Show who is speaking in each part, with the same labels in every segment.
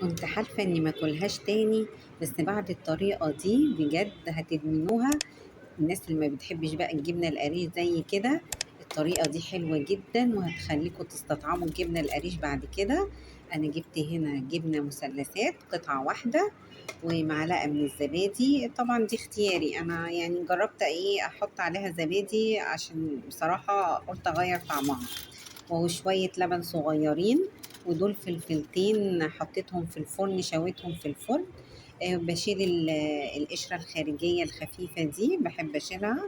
Speaker 1: كنت حالفة إني ما أكلهاش تاني، بس بعد الطريقة دي بجد هتدمنوها. الناس اللي ما بتحبش بقى الجبنة القريش زي كده، الطريقة دي حلوة جدا وهتخليكم تستطعموا الجبنة القريش بعد كده. أنا جبت هنا جبنة مثلثات قطعة واحدة ومعلقة من الزبادي. طبعا دي اختياري أنا، يعني جربت أحط عليها زبادي عشان بصراحة قلت أغير طعمها، وشوية لبن صغيرين، ودول فلفلتين حطيتهم في الفرن شويتهم في الفرن. بشيل القشرة الخارجية الخفيفة دي، بحب أشيلها،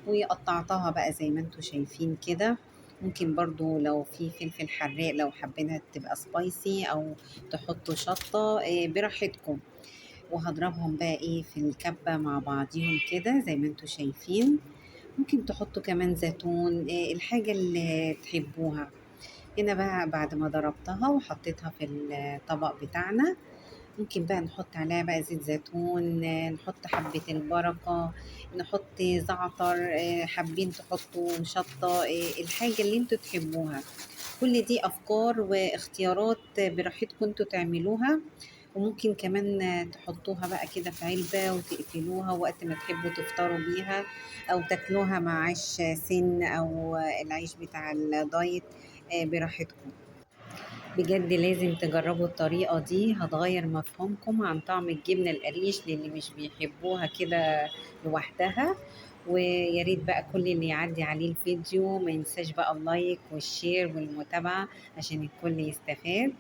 Speaker 1: وقطعتها بقى زي ما انتوا شايفين كده. ممكن برضو لو في فلفل حراق لو حابينها تبقى سبايسي، أو تحطوا شطة براحتكم. وهضربهم بقى في الكبة مع بعضيهم كده زي ما انتوا شايفين. ممكن تحطوا كمان زيتون، الحاجة اللي تحبوها. هنا بقى بعد ما ضربتها وحطيتها في الطبق بتاعنا، ممكن بقى نحط عليها بقى زيت زيتون، نحط حبة البركة، نحط زعتر، حابين تحطوا شطة، الحاجة اللي انتوا تحبوها. كل دي أفكار واختيارات براحتكم انتوا تعملوها. وممكن كمان تحطوها بقى كده في علبة وتقفلوها وقت ما تحبوا تفطروا بيها، أو تاكلوها مع عيش سن أو العيش بتاع الدايت، براحتكم. بجد لازم تجربوا الطريقة دي، هتغير مفهومكم عن طعم الجبنة القريش للي مش بيحبوها كده لوحدها. ويا ريت بقى كل اللي يعدي عليه الفيديو ما ينساش بقى اللايك والشير والمتابعة عشان الكل يستفاد.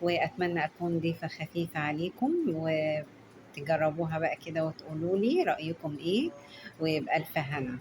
Speaker 1: وأتمنى أكون ضيفة خفيفة عليكم، وتجربوها بقى كده وتقولوا لي رأيكم إيه، ويبقى ألف هنا.